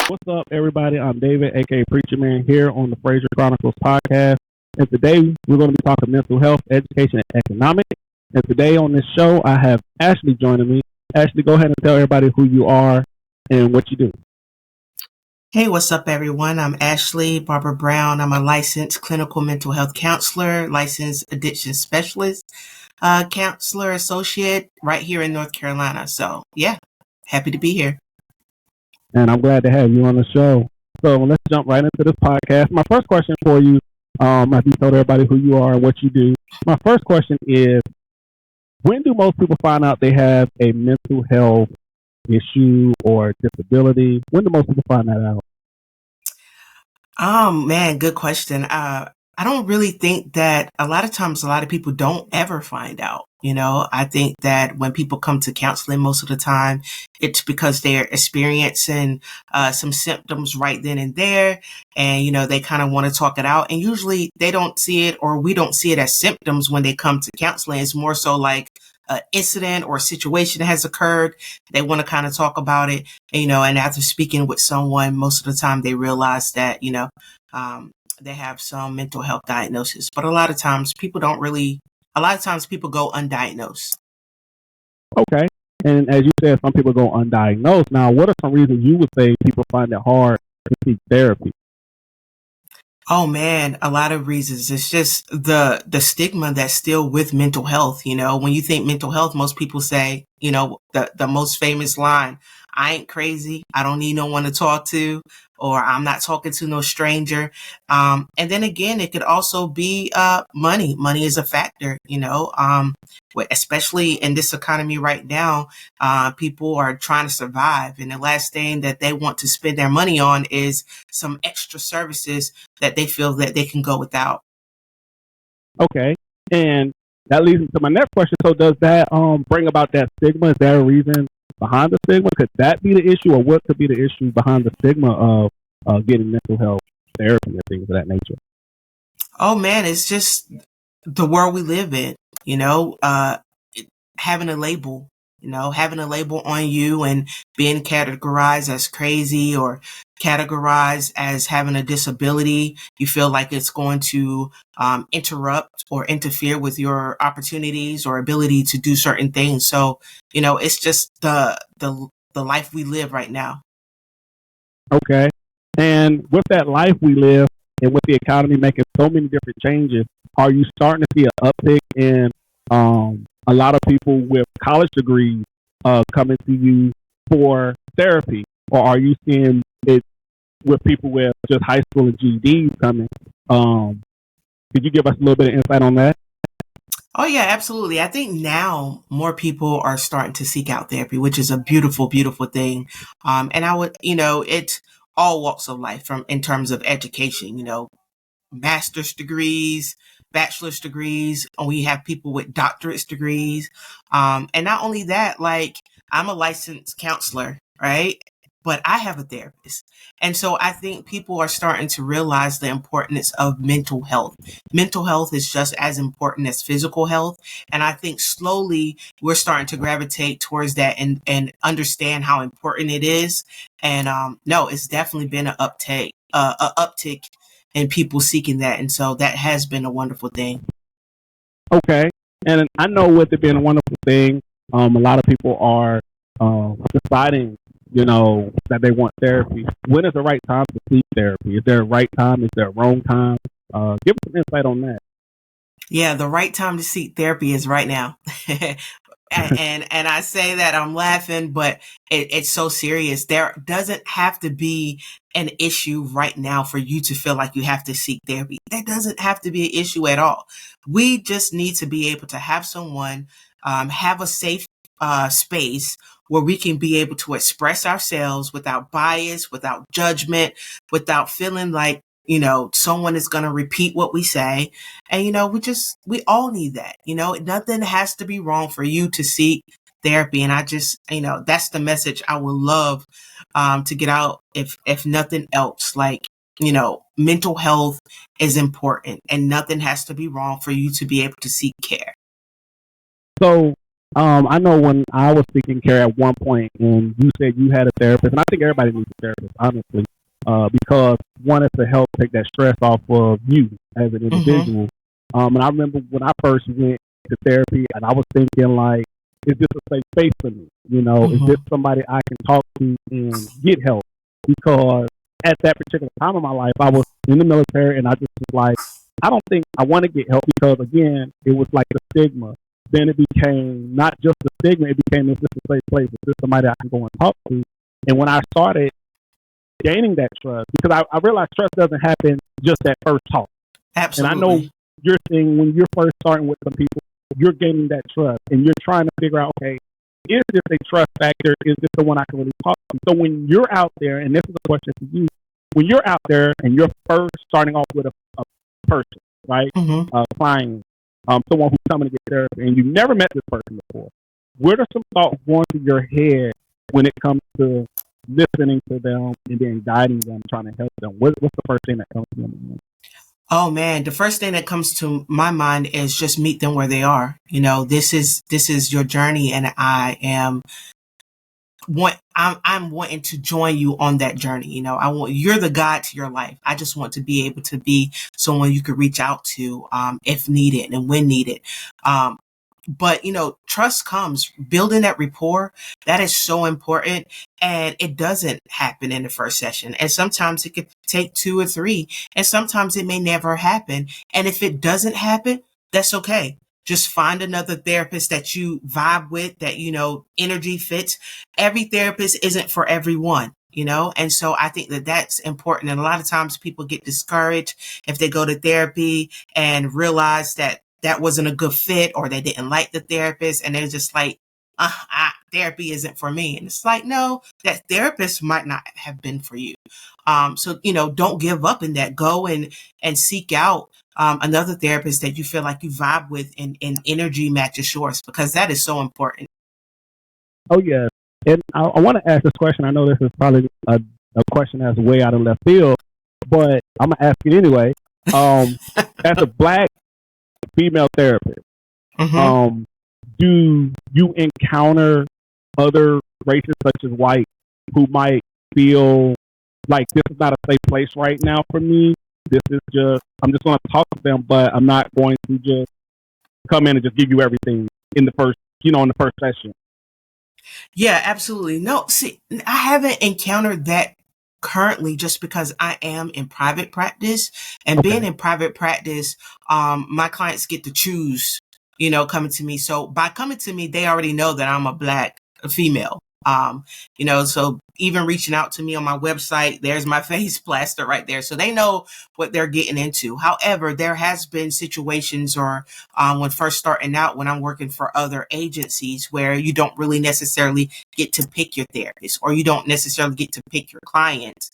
What's up, everybody? I'm David, aka Preacher Man, here on the Fraser Chronicles podcast. And today we're going to be talking mental health, education, and economics. And today on this show, I have Ashley joining me. Ashley, go ahead and tell everybody who you are and what you do. Hey, what's up, everyone? I'm Ashley Barbara Brown. I'm a licensed clinical mental health counselor, licensed addiction specialist, counselor associate right here in North Carolina. So, yeah, happy to be here. And I'm glad to have you on the show. So let's jump right into this podcast. My first question for you, after you told everybody who you are and what you do, my first question is, when do most people find out they have a mental health issue or disability? When do most people find that out? Man, good question. I don't really think that a lot of times a lot of people don't ever find out. I think that when people come to counseling, most of the time it's because they're experiencing some symptoms right then and there, and they kind of want to talk it out. And usually they don't see it, or we don't see it as symptoms when they come to counseling. It's more so like an incident or a situation that has occurred. They want to kind of talk about it, and after speaking with someone, most of the time they realize that, they have some mental health diagnosis. But a lot of times people go undiagnosed. Okay. And as you said, some people go undiagnosed. Now, what are some reasons you would say people find it hard to seek therapy? Oh man, a lot of reasons. It's just the stigma that's still with mental health. When you think mental health, most people say, the most famous line, I ain't crazy. I don't need no one to talk to, or I'm not talking to no stranger. And then again, it could also be money. Money is a factor, especially in this economy right now. People are trying to survive, and the last thing that they want to spend their money on is some extra services that they feel that they can go without. Okay. And that leads me to my next question. So does that bring about that stigma? Is there a reason behind the stigma? Could that be the issue, or what could be the issue behind the stigma of getting mental health therapy and things of that nature? Oh man, it's just the world we live in, having a label, having a label on you and being categorized as crazy or categorized as having a disability. You feel like it's going to interrupt or interfere with your opportunities or ability to do certain things. So, it's just the life we live right now. Okay. And with that life we live and with the economy making so many different changes, are you starting to see an uptick in a lot of people with college degrees coming to you for therapy? Or are you seeing it with people with just high school and GEDs coming? Could you give us a little bit of insight on that? Oh yeah, absolutely. I think now more people are starting to seek out therapy, which is a beautiful, beautiful thing. And I would, it's all walks of life from in terms of education, master's degrees, bachelor's degrees, and we have people with doctorate degrees. And not only that, like I'm a licensed counselor, right? But I have a therapist. And so I think people are starting to realize the importance of mental health. Mental health is just as important as physical health. And I think slowly we're starting to gravitate towards that and understand how important it is. And no, it's definitely been an uptick in people seeking that. And so that has been a wonderful thing. Okay. And I know with it being a wonderful thing, a lot of people are deciding, that they want therapy. When is the right time to seek therapy? Is there a right time? Is there a wrong time? Give us some insight on that. Yeah, the right time to seek therapy is right now. and I say that I'm laughing, but it's so serious. There doesn't have to be an issue right now for you to feel like you have to seek therapy. That doesn't have to be an issue at all. We just need to be able to have someone have a safe space where we can be able to express ourselves without bias, without judgment, without feeling like someone is going to repeat what we say. And, we all need that. Nothing has to be wrong for you to seek therapy. And I just, that's the message I would love to get out if nothing else. Like, mental health is important and nothing has to be wrong for you to be able to seek care. So I know when I was speaking care at one point, and you said you had a therapist, and I think everybody needs a therapist, honestly, because one is to help take that stress off of you as an Mm-hmm. individual. And I remember when I first went to therapy, and I was thinking like, is this a safe space for me? You know, is this Mm-hmm. somebody I can talk to and get help? Because at that particular time of my life, I was in the military, and I just was like, I don't think I want to get help because again, it was like the stigma. Then it became not just the stigma; it became, is this a safe place? Is this somebody I can go and talk to? And when I started gaining that trust, because I realized trust doesn't happen just at first talk. And I know Absolutely. you're saying when you're first starting with some people, you're gaining that trust, and you're trying to figure out, okay, is this a trust factor? Is this the one I can really talk to? So when you're out there, and this is a question for you, when you're out there and you're first starting off with a person, right, Mm-hmm. a client, someone who's coming to get therapy, and you've never met this person before, what are some thoughts going through your head when it comes to listening to them and then guiding them, trying to help them? What's the first thing that comes to your mind? Oh man, the first thing that comes to my mind is just meet them where they are. You know, this is your journey, and I'm wanting to join you on that journey. You know, you're the guide to your life. I just want to be able to be someone you could reach out to, if needed and when needed. Um, but trust comes building that rapport. That is so important. And it doesn't happen in the first session. And sometimes it could take two or three, and sometimes it may never happen. And if it doesn't happen, that's okay. Just find another therapist that you vibe with, that, energy fits. Every therapist isn't for everyone. And so I think that that's important. And a lot of times people get discouraged if they go to therapy and realize that that wasn't a good fit, or they didn't like the therapist, and they're just like, therapy isn't for me. And it's like, no, that therapist might not have been for you. So don't give up in that. Go and seek out another therapist that you feel like you vibe with, and energy matches yours, because that is so important. Oh yeah, and I want to ask this question. I know this is probably a question that's way out of left field, but I'm gonna ask it anyway. Um, as a black female therapist, Mm-hmm. um, do you encounter other races such as white who might feel like this is not a safe place right now for me? This is just, I'm just going to talk to them, but I'm not going to just come in and just give you everything in the first, in the first session. Yeah, absolutely. No, see, I haven't encountered that currently, just because I am in private practice, and being Okay. in private practice, my clients get to choose, coming to me. So by coming to me, they already know that I'm a black female. So even reaching out to me on my website, there's my face plastered right there. So they know what they're getting into. However, there has been situations, or when first starting out, when I'm working for other agencies, where you don't really necessarily get to pick your therapist, or you don't necessarily get to pick your clients.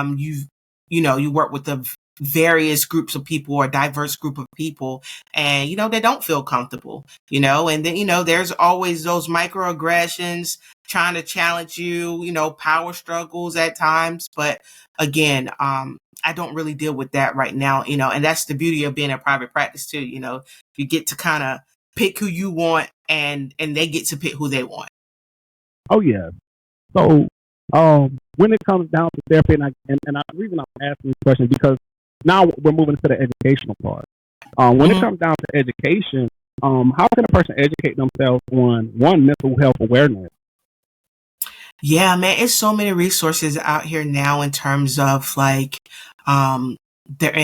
You work with the various groups of people, or diverse group of people, and they don't feel comfortable, and then there's always those microaggressions trying to challenge you, power struggles at times. But again, I don't really deal with that right now, and that's the beauty of being a private practice too. You get to kind of pick who you want, and they get to pick who they want. Oh yeah. So, when it comes down to therapy, the reason I'm asking these questions because now we're moving to the educational part. When it Hmm. comes down to education, how can a person educate themselves on one mental health awareness? Yeah, man, it's so many resources out here now, in terms of like um the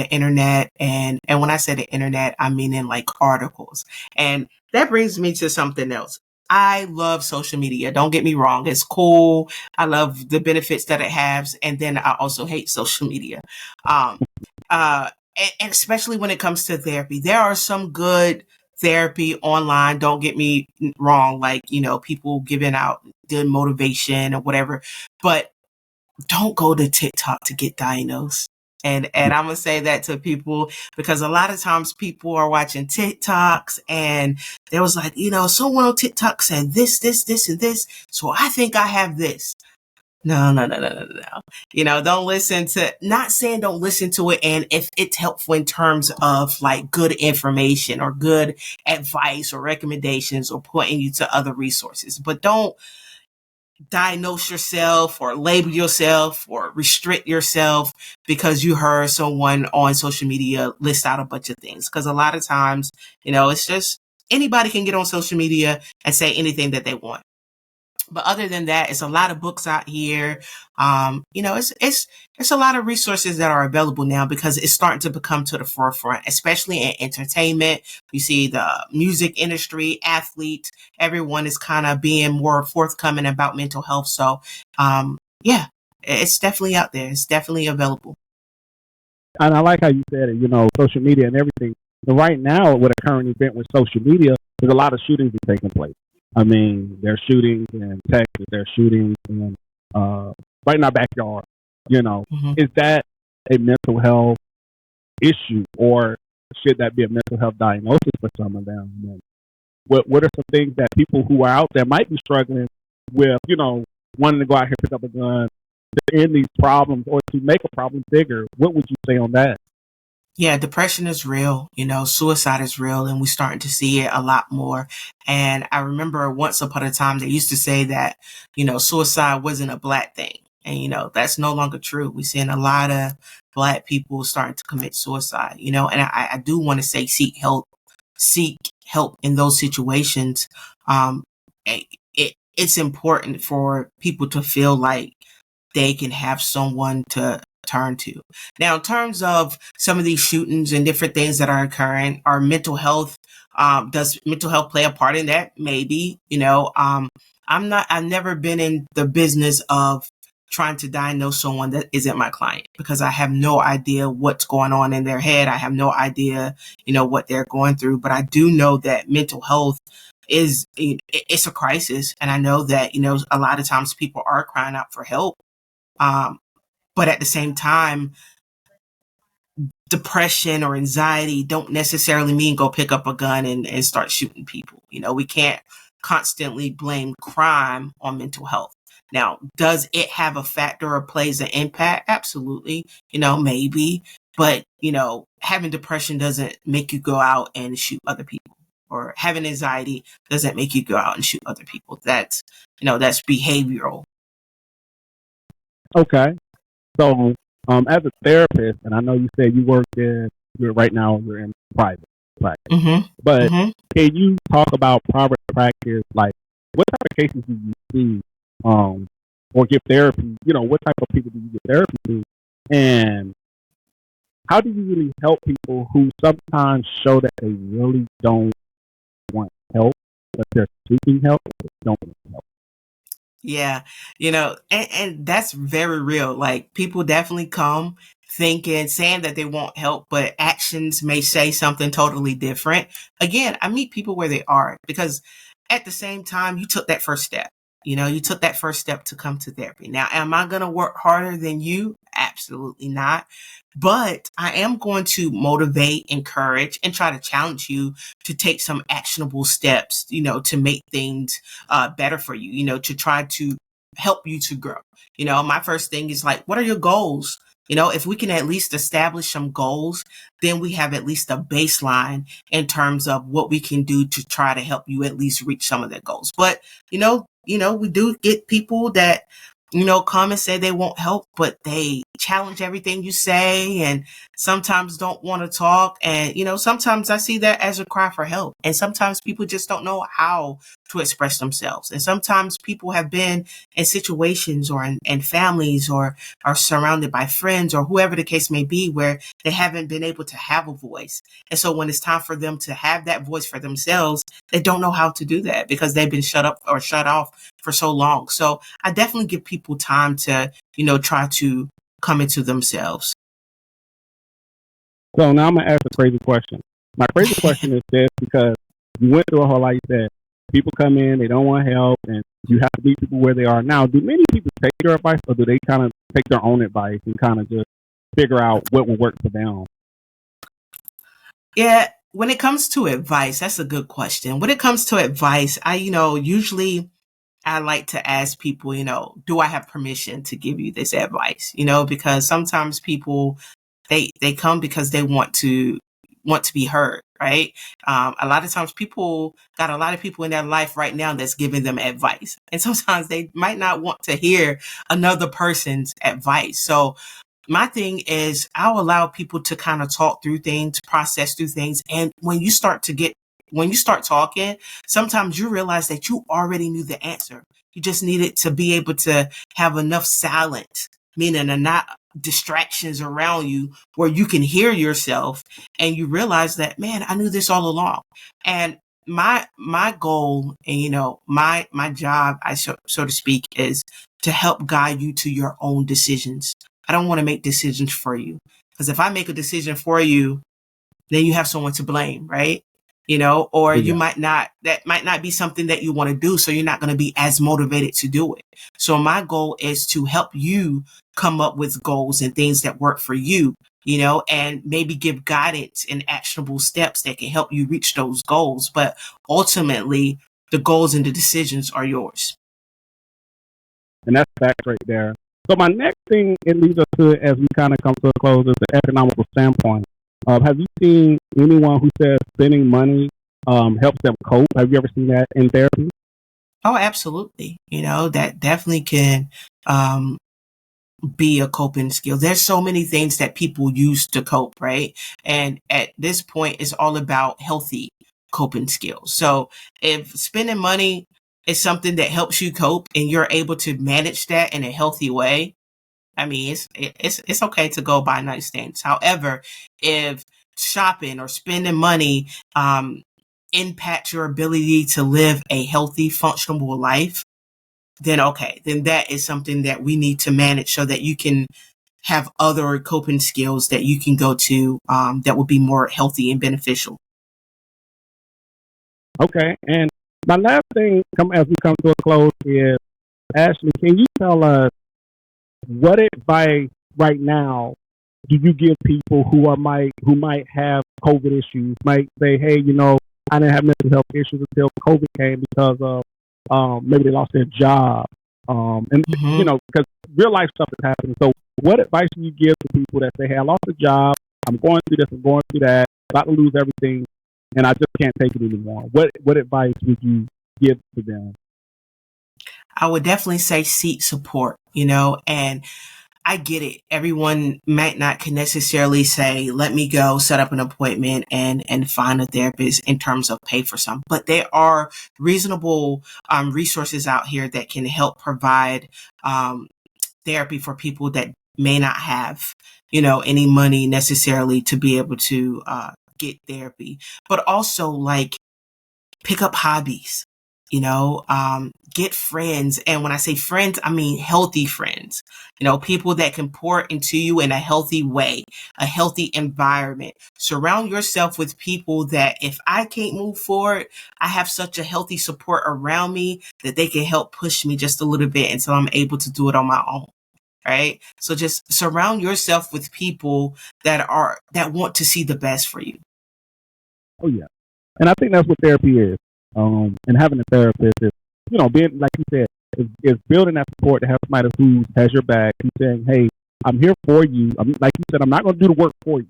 internet, and when I say the internet, I mean in like articles. And that brings me to something else. I love social media. Don't get me wrong. It's cool. I love the benefits that it has. And then I also hate social media. Um uh and especially when it comes to therapy. There are some good therapy online. Don't get me wrong. Like, people giving out good motivation or whatever, but don't go to TikTok to get diagnosed. And I'm gonna say that to people, because a lot of times people are watching TikToks, and there was like, someone on TikTok said this, and this, so I think I have this. No. Don't listen to, not saying don't listen to it. And if it's helpful in terms of like good information or good advice or recommendations or pointing you to other resources, but don't diagnose yourself or label yourself or restrict yourself because you heard someone on social media list out a bunch of things. Because a lot of times, it's just anybody can get on social media and say anything that they want. But other than that, it's a lot of books out here. It's a lot of resources that are available now because it's starting to become to the forefront, especially in entertainment. You see the music industry, athletes, everyone is kind of being more forthcoming about mental health. So, yeah, it's definitely out there. It's definitely available. And I like how you said it, social media and everything. But right now, with a current event with social media, there's a lot of shootings taking place. I mean, there's shootings in Texas, there's shootings in right in our backyard. Is that a mental health issue, or should that be a mental health diagnosis for some of them? And what are some things that people who are out there might be struggling with, wanting to go out here and pick up a gun to end these problems or to make a problem bigger? What would you say on that? Yeah, depression is real, suicide is real, and we're starting to see it a lot more. And I remember once upon a time they used to say that, suicide wasn't a black thing. And, that's no longer true. We're seeing a lot of black people starting to commit suicide, and I do want to say seek help in those situations. It's important for people to feel like they can have someone to turn to. Now, in terms of some of these shootings and different things that are occurring, our mental health, does mental health play a part in that? Maybe, I've never been in the business of trying to diagnose someone that isn't my client because I have no idea what's going on in their head. I have no idea, what they're going through, but I do know that mental health it's a crisis. And I know that, a lot of times people are crying out for help. But at the same time, depression or anxiety don't necessarily mean go pick up a gun and start shooting people. We can't constantly blame crime on mental health. Now, does it have a factor or plays an impact? Absolutely. Maybe. But, having depression doesn't make you go out and shoot other people. Or having anxiety doesn't make you go out and shoot other people. That's behavioral. Okay. So, as a therapist, and I know you said right now you're in private practice, but can you talk about private practice? Like, what type of cases do you see, or give therapy? What type of people do you give therapy to, and how do you really help people who sometimes show that they really don't want help, but they're seeking help, but don't want help? Yeah, and that's very real. Like people definitely come saying that they want help, but actions may say something totally different. Again, I meet people where they are because at the same time, you took that first step. You took that first step to come to therapy. Now, am I going to work harder than you? Absolutely not. But I am going to motivate, encourage, and try to challenge you to take some actionable steps, to make things better for you, to try to help you to grow. My first thing is like, what are your goals? If we can at least establish some goals, then we have at least a baseline in terms of what we can do to try to help you at least reach some of their goals. But, we do get people that, come and say they won't help, but they challenge everything you say and sometimes don't want to talk. And, sometimes I see that as a cry for help. And sometimes people just don't know how to express themselves. And sometimes people have been in situations or in families or are surrounded by friends or whoever the case may be where they haven't been able to have a voice. And so when it's time for them to have that voice for themselves, they don't know how to do that because they've been shut up or shut off for so long. So I definitely give people time to, try to come into themselves. So now I'm gonna ask a crazy question. My crazy question is this because you went through a whole lot. You said people come in, they don't want help, and you have to meet people where they are. Now, do many people take your advice, or do they kind of take their own advice and kind of just figure out what will work for them? Yeah, when it comes to advice, that's a good question. When it comes to advice, I, usually I like to ask people, do I have permission to give you this advice? Because sometimes people, they come because they want to be heard, right? A lot of times people got a lot of people in their life right now that's giving them advice. And sometimes they might not want to hear another person's advice. So my thing is I'll allow people to kind of talk through things, process through things. And when you start talking, sometimes you realize that you already knew the answer. You just needed to be able to have enough silence, meaning not distractions around you where you can hear yourself and you realize that, man, I knew this all along. And my goal and my job, so to speak, is to help guide you to your own decisions. I don't want to make decisions for you, because if I make a decision for you, then you have someone to blame, right? Or you that might not be something that you want to do. So you're not going to be as motivated to do it. So my goal is to help you come up with goals and things that work for you, and maybe give guidance and actionable steps that can help you reach those goals. But ultimately, the goals and the decisions are yours. And that's facts right there. So my next thing it leads us to, as we kind of come to a close, is the economical standpoint. Have you seen anyone who says spending money helps them cope? Have you ever seen that in therapy? Oh, absolutely. That definitely can be a coping skill. There's so many things that people use to cope, right? And at this point, it's all about healthy coping skills. So if spending money is something that helps you cope and you're able to manage that in a healthy way, I mean, it's okay to go buy nice things. However, if shopping or spending money impact your ability to live a healthy, functional life, then okay, then that is something that we need to manage so that you can have other coping skills that you can go to that will be more healthy and beneficial. Okay. And my last thing, as we come to a close, is Ashley, can you tell us what advice right now do you give people who might have COVID issues? Might say, hey, I didn't have mental health issues until COVID came because of maybe they lost their job, and because real life stuff is happening. So, what advice do you give to people that say, hey, I lost a job, I'm going through this, I'm going through that, about to lose everything, and I just can't take it anymore? What advice would you give to them? I would definitely say seek support, and I get it. Everyone might not can necessarily say, let me go set up an appointment and find a therapist in terms of pay for some, but there are reasonable resources out here that can help provide therapy for people that may not have, any money necessarily to be able to get therapy, but also like pick up hobbies, get friends. And when I say friends, I mean healthy friends, people that can pour into you in a healthy way, a healthy environment. Surround yourself with people that if I can't move forward, I have such a healthy support around me that they can help push me just a little bit until I'm able to do it on my own. Right. So just surround yourself with people that want to see the best for you. Oh yeah. And I think that's what therapy is. And having a therapist is, being, like you said, is building that support to have somebody who has your back, who's saying, hey, I'm here for you. Like you said, I'm not going to do the work for you,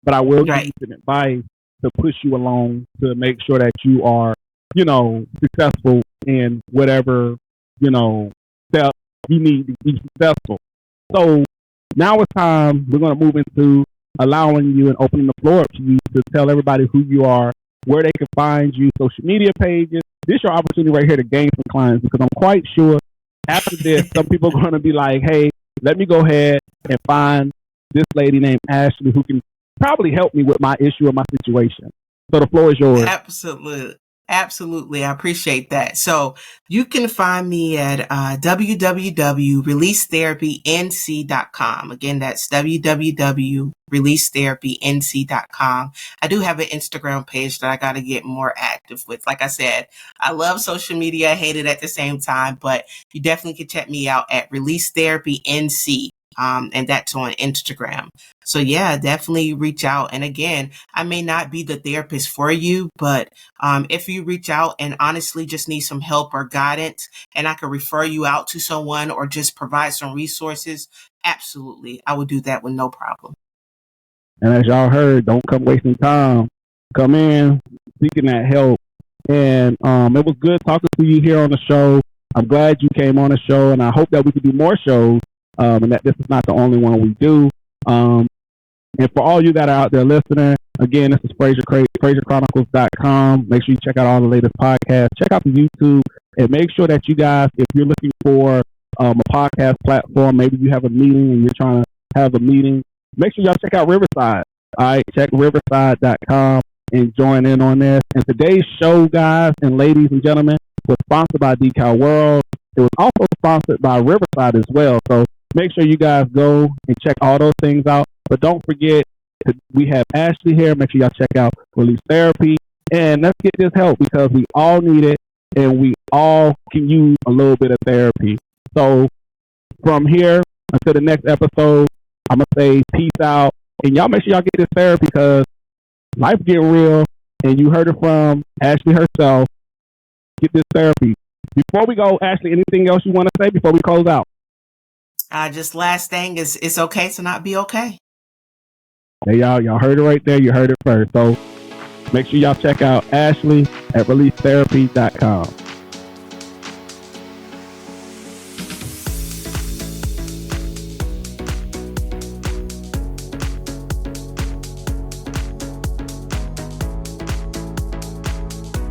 but I will give you some advice to push you along to make sure that you are, successful in whatever, step you need to be successful. So now it's time, we're going to move into allowing you and opening the floor up to you to tell everybody who you are, where they can find you, social media pages. This is your opportunity right here to gain some clients, because I'm quite sure after this, some people are going to be like, hey, let me go ahead and find this lady named Ashley who can probably help me with my issue or my situation. So the floor is yours. Absolutely. Absolutely. I appreciate that. So you can find me at www.releasetherapync.com. Again, that's www.releasetherapync.com. I do have an Instagram page that I got to get more active with. Like I said, I love social media. I hate it at the same time, but you definitely can check me out at Release Therapy NC and that's on Instagram. So yeah, definitely reach out. And again, I may not be the therapist for you, but if you reach out and honestly just need some help or guidance, and I can refer you out to someone or just provide some resources, absolutely, I would do that with no problem. And as y'all heard, don't come wasting time. Come in seeking that help. And it was good talking to you here on the show. I'm glad you came on the show, and I hope that we can do more shows, and that this is not the only one we do. And for all you that are out there listening, again, this is FrazierChronicles.com. Make sure you check out all the latest podcasts. Check out the YouTube, and make sure that you guys, if you're looking for a podcast platform, maybe you have a meeting and you're trying to have a meeting, make sure y'all check out Riverside. All right, check Riverside.com and join in on this. And today's show, guys and ladies and gentlemen, was sponsored by Decal World. It was also sponsored by Riverside as well. So make sure you guys go and check all those things out. But don't forget, we have Ashley here. Make sure y'all check out Release Therapy. And let's get this help, because we all need it and we all can use a little bit of therapy. So from here until the next episode, I'm going to say peace out. And y'all make sure y'all get this therapy, because life getting real. And you heard it from Ashley herself. Get this therapy. Before we go, Ashley, anything else you want to say before we close out? Just last thing is, it's okay to not be okay. Hey, y'all heard it right there. You heard it first. So make sure y'all check out Ashley at ReleaseTherapy.com.